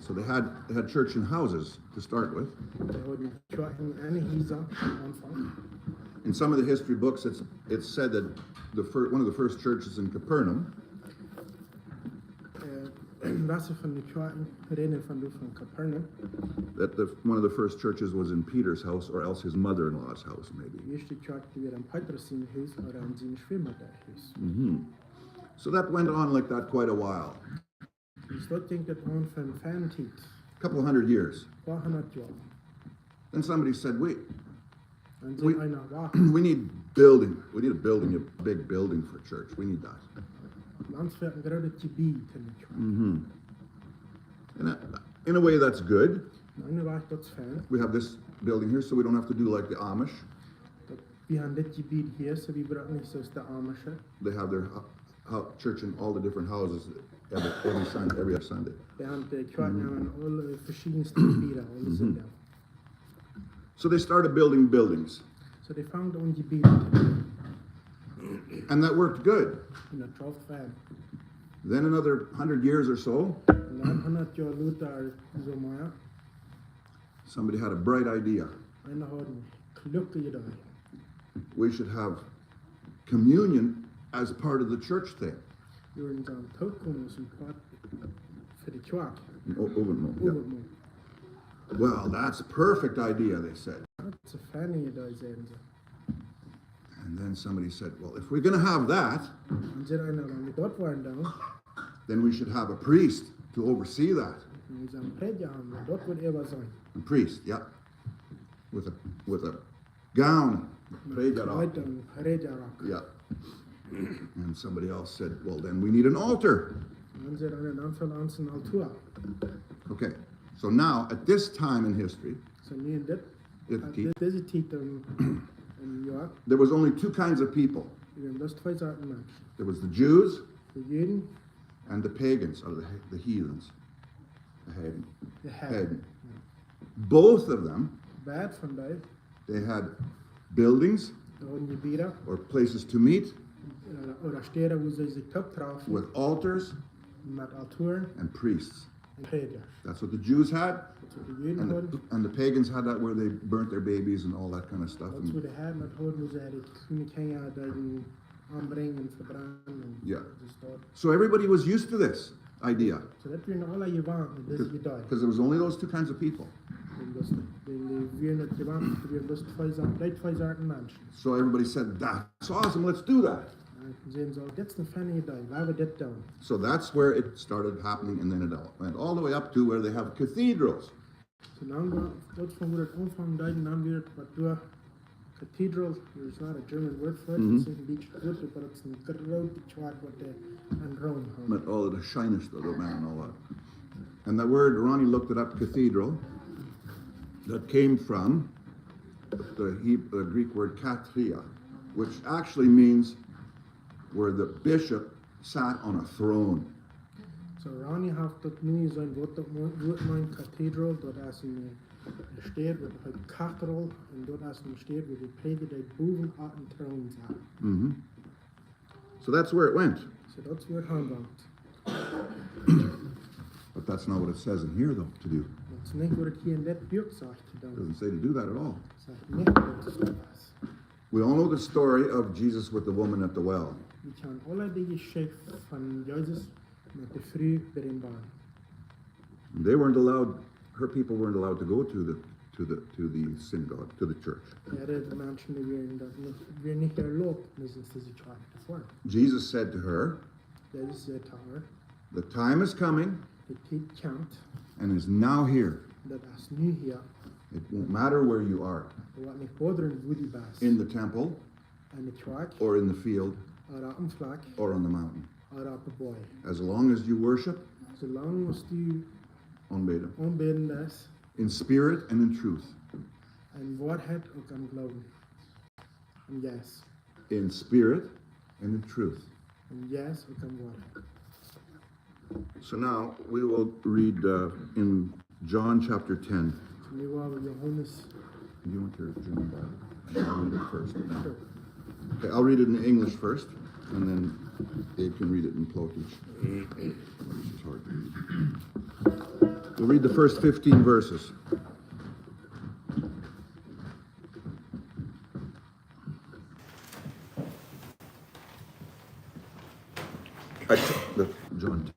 So they had church in houses to start with. In some of the history books, it's said that one of the first churches in Capernaum. That one of the first churches was in Peter's house, or else his mother-in-law's house, maybe. So that went on like that quite a while. A couple of 100 years. Then somebody said, we need building. We need a big building for church. We need that. In a way, that's good. We have this building here, so we don't have to do like the Amish. They have their church in all the different houses every Sunday. So they started building buildings. And that worked good. Then another 100 years or so, somebody had a bright idea. We should have communion as part of the church thing. Well, that's a perfect idea, they said. And then somebody said, well, if we're going to have that, then we should have a priest to oversee that. A priest, yeah. With a gown. Yeah. And somebody else said, well, then we need an altar. Okay, so now at this time in history, there was only two kinds of people. There was the Jews and the pagans, or the heathens. The heathen. Both of them, they had buildings or places to meet with altars and priests. That's what the Jews had, and the pagans had that where they burnt their babies and all that kind of stuff. Yeah. So everybody was used to this idea. Because there was only those two kinds of people. So everybody said, that's awesome, let's do that. So that's where it started happening, and then it went all the way up to where they have cathedrals. Cathedral, there's not a German word for it, it's in beach good, but it's in the road to chart what the and Rome. But all of the shyness of the man and all that. And that word, Ronnie looked it up, cathedral, that came from the Greek word katria, which actually means where the bishop sat on a throne. So Ronnie have dat nu zijn woord mijn cathedral, dat als een steed met een kathedraal en dat als een steed waar de prediker die boven op een troon zat. So that's where it went. So that's where it hung. But that's not what it says in here, though, to do. That's niet wat het hier in dit buurt zegt te doen. It doesn't say to do that at all. Zegt niet wat het is. We all know the story of Jesus with the woman at the well. We kennen alle die geschichte van Jezus met de vrouw bij de baan. They weren't allowed. Her people weren't allowed to go to the synagogue, to the church. Jesus said to her, the time is coming and is now here. It won't matter where you are, in the temple or in the field or on the mountain. As long as you worship, aanbidden, in spirit and in truth. En waarheid ook aan geloven. En yes. In spirit and in truth. En yes ook aan waarheid. So now we will read in John chapter 10. So nu gaan we Johannes. Do you want your German Bible? I'll read it first. No. Okay, I'll read it in English first, and then Dave can read it in Plotish. It's hard to read. We'll read the first 15 verses. John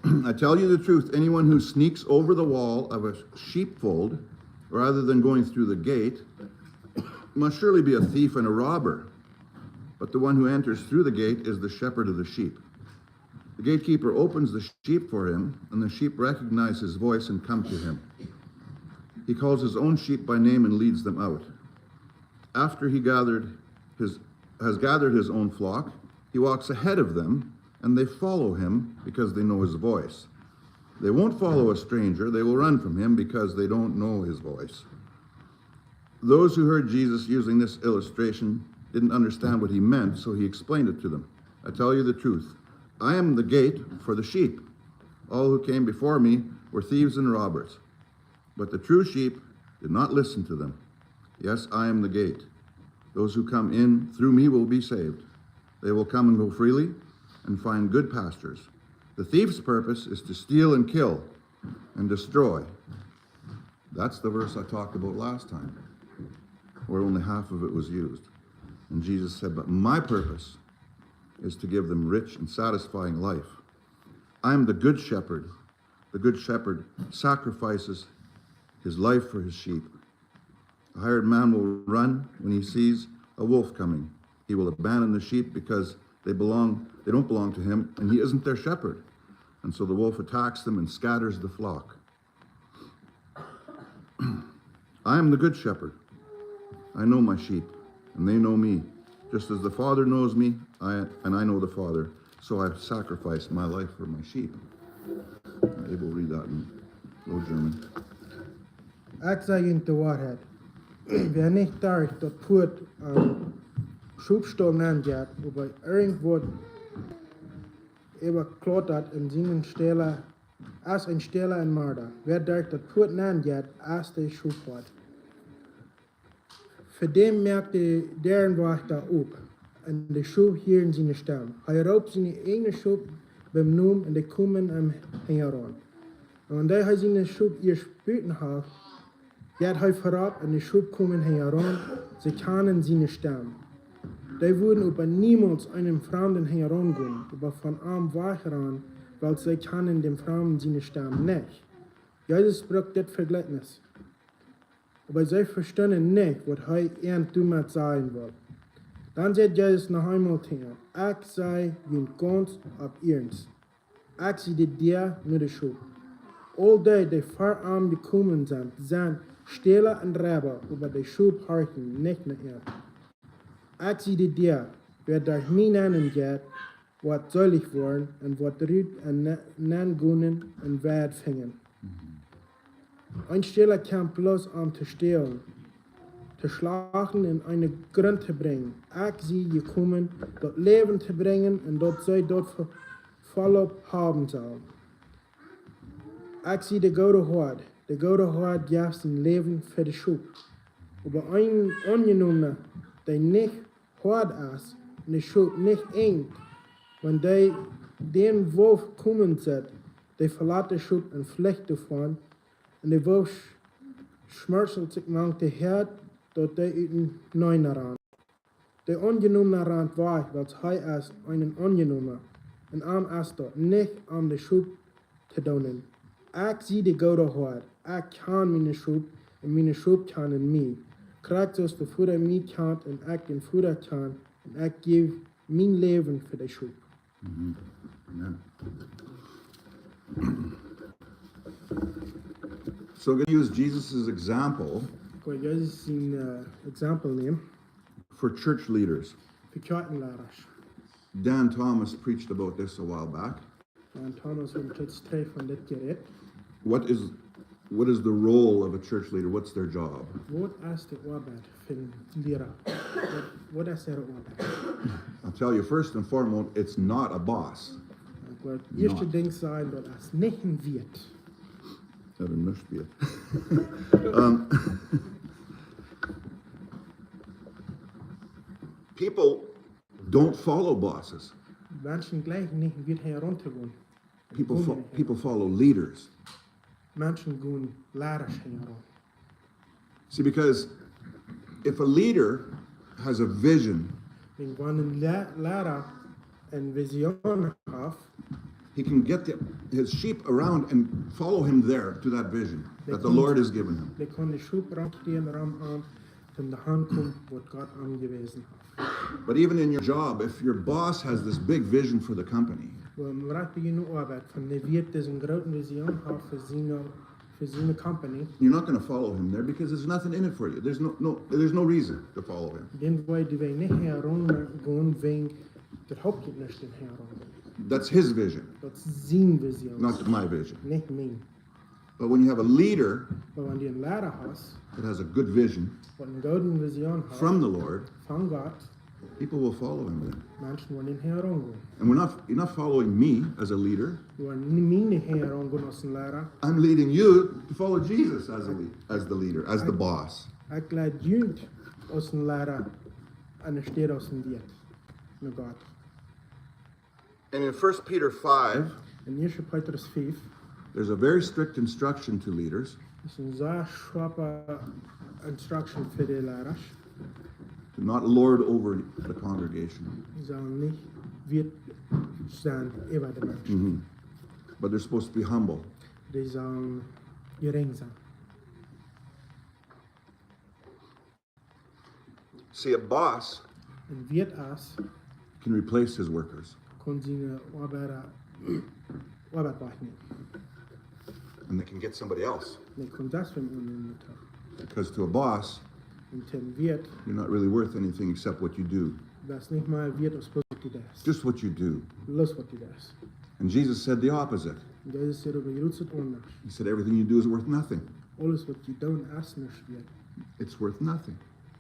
10. I tell you the truth, anyone who sneaks over the wall of a sheepfold, rather than going through the gate, must surely be a thief and a robber. But the one who enters through the gate is the shepherd of the sheep. The gatekeeper opens the sheep for him, and the sheep recognize his voice and come to him. He calls his own sheep by name and leads them out. After he has gathered his own flock, he walks ahead of them, and they follow him because they know his voice. They won't follow a stranger. They will run from him because they don't know his voice. Those who heard Jesus using this illustration didn't understand what he meant, so he explained it to them. I tell you the truth. I am the gate for the sheep. All who came before me were thieves and robbers, but the true sheep did not listen to them. Yes, I am the gate. Those who come in through me will be saved. They will come and go freely and find good pastures. The thief's purpose is to steal and kill and destroy. That's the verse I talked about last time, where only half of it was used. And Jesus said, but my purpose is to give them rich and satisfying life. I am the good shepherd. The good shepherd sacrifices his life for his sheep. A hired man will run when he sees a wolf coming. He will abandon the sheep because they don't belong to him, and he isn't their shepherd. And so the wolf attacks them and scatters the flock. I am the good shepherd. I know my sheep, and they know me. Just as the Father knows me, and I know the Father, so I've sacrificed my life for my sheep. Abel will read that in Low German. Ik zeg je de waarheid. Wer nicht dacht, dat Put Schubstal nennt, wobei irgendwo überklottert in seinen Stelle, als ein Stelle in Marder. Wer dacht, dat Put nennt, als der Schubwort. Für den merkte deren Wachter op, en de Schub hier in seine Stem. Hij roopt zijn ene Schub beim Noem en de kommen am Hängeron. Und da hij seine Schub ihr spüten hat, hat hij verab en de Schub kommen Hängeron, sie kennen seine Stem. Die würden aber niemals einem Fremden herangehen, aber von einem weggehen, weil sie kennen dem Fremden seine Stimme nicht. Jesus spricht das Vergleichnis. Aber sie verstehen nicht, was er ihnen damit sagen will. Dann sagt Jesus noch einmal zu ihnen, ich sei ihnen ganz ab ihns. Ich sei dir nur die Schuld. All die vor ihm gekommen sind Stehler und Räuber, aber die Schuld horchen nicht nach ihr. Ich sehe dir, wer durch mich nennen geht, was soll ich wollen und was rüht und nennen können und wer fingen. Ein Stehler kam bloß zu stehlen, zu schlagen und eine Grund zu bringen. Ich sie gekommen, dort Leben zu bringen und dort sie dort vollop haben sollen. Ich sehe die gute Hort. Die gute Hort gab sein Leben für die Schub. Aber ein Ungenommener, der nicht hart ist und die Schub nicht eng, wenn den Wolf kommen sieht, der verlässt die Schub und flecht davon, und der Wolf schmerzelt sich manche Herd, dort der ihn neuen ran. Der Ungenommene ran war, weil er ist einen Ungenommener, und arm ist dort nicht an die Schub zu tun. Ich sehe die gute Hort, ich kann meine Schub, und meine Schub kann mich. Kriegt es, der Futter mich kann, und ich den Futter kann, und ich gebe mein Leben für die Schub. Mhm. Amen. So we're going to use Jesus' example Ik wil Jesus een example nemen for church leaders. voor kerkenleiders. Dan Thomas preached about this a while back. En Thomas heeft het strijd van dit gered. What is the role of a church leader? What's their job? Wat is de arbeid van een leraar? Wat is haar arbeid? I'll tell you first and foremost, it's not a boss. Ik wil het eerste ding zijn dat is niet een wirt. Dat een nussbier. People don't follow bosses. Mensen gleichen nicht wie heruntergehen. People follow leaders. Menschen gehen leiders heran. See, because if a leader has a vision, Wenn een leider een vision heeft, he can get his sheep around and follow him there to that vision that the Lord has given him. dan kan de schoep rankeren aan om de hand komt wat God aangewezen heeft. But even in your job, if your boss has this big vision for the company, Waar je nu arbeid van de weet is een grote vision heeft voor zijn company, you're not going to follow him there because there's nothing in it for you. There's no reason to follow him. dan wil je niet heran gaan wegen de hoofdje niet heran. That's his vision, Dat is zijn vision, not my vision. niet mijn. But when you have a leader Maar wanneer een leider heeft, that has a good vision wat een gouden vision heeft from the Lord, van God, people will follow him there. mensen worden heran gaan. And you're not following me as a leader. Je wordt niet heran gaan als een leider. I'm leading you to follow Jesus as the leader, as the boss. Ik leid jullie als een leider en ik steed als een diet naar God. And in 1 Peter 5, In 1 Petrus 5 there's a very strict instruction to leaders is een zeer scherpe instruction voor de leiders. to not lord over the congregation. Die zullen niet wit zijn over de mensen. But they're supposed to be humble. Die zullen gering zijn. See, a boss En wit as can replace his workers. kon zijn arbeid wegnemen. And they can get somebody else. Nee, kon dat van ondernemen terug. Because to a boss, En ten wit, you're not really worth anything except what you do. dat is niet maar wit als wat je doet. Just what you do. Los wat je doet. And Jesus said the opposite. En deze zegt over Jezus het anders. He said everything you do is worth nothing. Alles wat je doet is niks wit. It's worth nothing.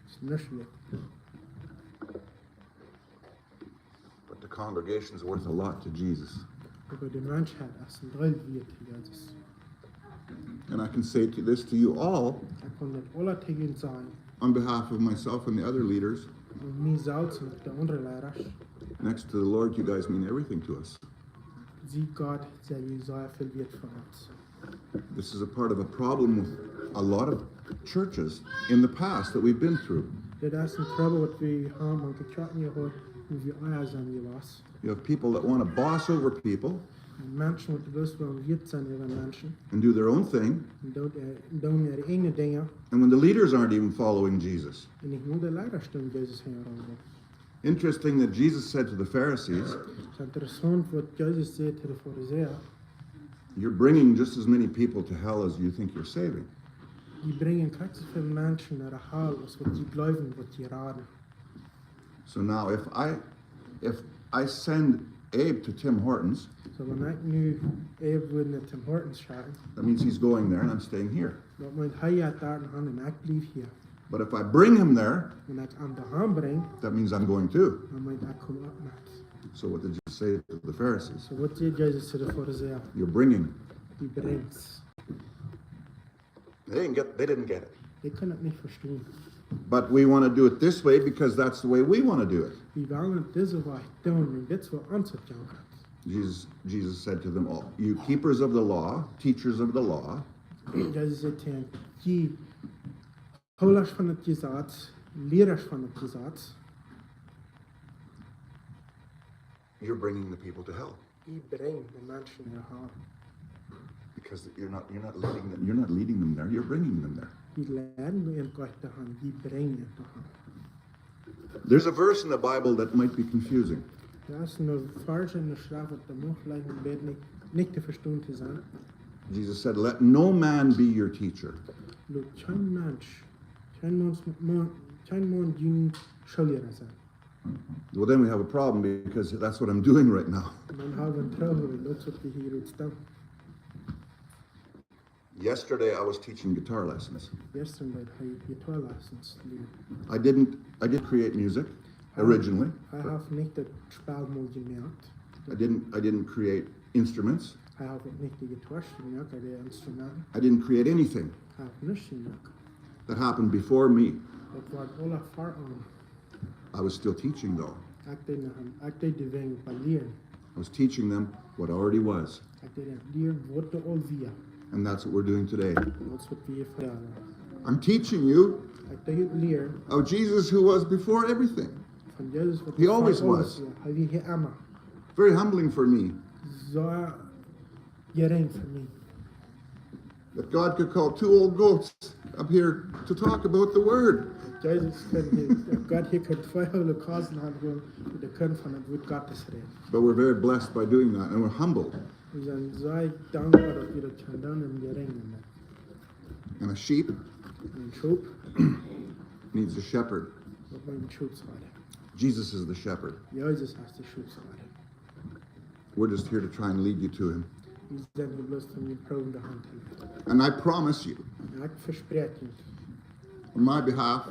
Is niks wit. But the congregation's worth a lot to Jesus. Aber de mensheid is een deel wit Jezus. And I can say this to you all Ik kan dit alle tegen zijn. on behalf of myself and the other leaders. En mijzelf en de andere leiders. Next to the Lord, you guys mean everything to us. Zie God, zij je zeer veel wit van ons. This is a part of a problem with a lot of churches in the past that we've been through. Dit is een trouble wat we hebben aan de kerk gehad. Hoe we eier zijn geweest. You have people that want to boss over people En mensen moeten dus wel wit zijn over mensen. and do their own thing. En doen er ene dingen. And when the leaders aren't even following Jesus. En ik moet de leiders doen Jezus heen rondom. Interesting that Jesus said to the Pharisees, Het is interessant wat Jezus zei tegen de fariseeën. you're bringing just as many people to hell as you think you're saving. Die brengen kijk zoveel mensen naar de hel als wat die geloven wat die raden. So now if I send Abe to Tim Hortons, So wanneer ik nu even naar Tim Hortons ga, that means he's going there and I'm staying here. dan moet hij uit daar gaan en ik blijf hier. But if I bring him there, Wanneer ik aan de hand breng, that means I'm going too. dan moet ik komen op met. So what did Jesus say to the Pharisees? So wat zei Jezus tegen de fariseeën? You're bringing. Die brengt. They didn't get it. Ik kan het niet verstaan. But we want to do it this way because that's the way we want to do it. Die willen het deze weg doen en dit is wat ons het jou gaat. Jesus said to them all, you keepers of the law, teachers of the law, Jezus zei tegen hen, die houders van het gezag, leraars van het gezag, you're bringing the people to hell die brengen de mensen naar hel. because you're not leading them there. You're bringing them there. Die leiden we in kort te gaan, die brengen je te gaan. There's a verse in the Bible that might be confusing. Ja, is een vers in de schrift dat de mogelijkheid bent niet te verstaan te zijn. Jesus said, let no man be your teacher. Look, geen mens die schuldig zijn. Well, then we have a problem because that's what I'm doing right now. En dan hebben we een trouwel, dat is wat we hier uit staan. Yesterday I was teaching guitar lessons. Gestern deed hij gitaarlessons leren. I did create music originally. Hij heeft niet het spelmodel gemaakt. I didn't create instruments. Hij heeft ook niet de gitaars gemaakt, de instrumenten. I didn't create anything. Hij heeft niets gemaakt. That happened before me. Dat wordt alle voor aan. I was still teaching though. Ek het die wing van leer. I was teaching them what already was. Ek het leer wat er al via. And that's what we're doing today. That's what we have. I'm teaching you Ek het leer of Jesus who was before everything. van Jezus wat He always was. Hy wie hier amma. Very humbling for me So gereng vir my. that God could call two old goats up here to talk about the Word. Jezus kan God hier kan twee oude kazen aan gewoon met de kun van het woord God te schrijven. But we're very blessed by doing that, and we're humbled. We zijn zo dankbaar dat we dat kunnen doen en gereng. And a sheep Een schoep, needs a shepherd. wat moet een schoep zijn. Jesus is the shepherd. Jezus is de schoep zijn. We're just here to try and lead you to Him. We zijn hier bloos om je vrouw in de hand te leggen. And I promise you, En ik verspreek je. on my behalf,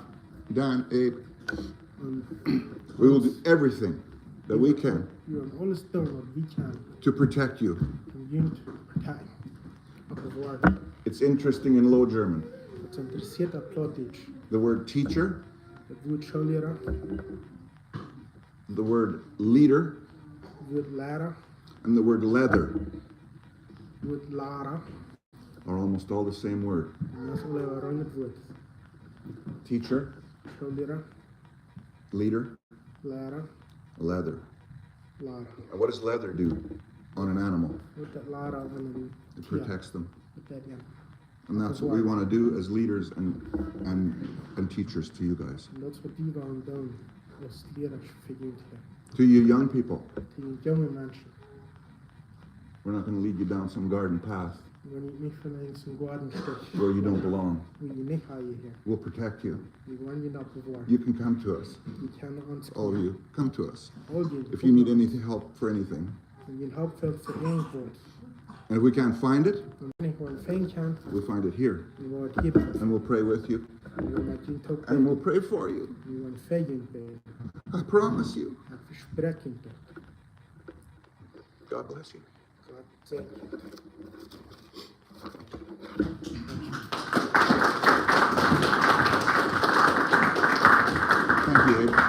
Dan, Abe, En we will do everything that we can we gaan alles doen wat we kunnen to protect you. om jullie te partij op de woord. It's interesting in Low German. Het interesseert op Plattdeutsch. The word teacher, Het woord schoolleraar, the word leader, het woord leraar, and the word leather het woord lara. are almost all the same word. En dat is alleen maar in het woord. Teacher, Schoolleraar, leader, leraar, leather. lara. And what does leather do on an animal? Wat dat lara aan een It protects them. wat dat ja. And that's what we want to do as leaders and teachers to you guys. En dat is wat die gaan doen als leraars voor jullie. To you young people, Die jonge mensen. we're not going to lead you down some garden path We gaan niet van eens een gartenstuk. where you don't belong. Hoe je niet ga je hier. We'll protect you. We gaan je dat bewaaren. You can come to us. Je kan ons All of you, come to us. Al jullie. If you need any help for anything. En je helpt veel voor één woord. And if we can't find it, En ik gewoon fijn kan. we'll find it here. Je wordt hier. And we'll pray with you. Je wordt met je toch. And we'll pray for you. Je wordt fijn bij. I promise you. Ik verspreek je toch. God bless you. God zegen je. Thank you, Abe.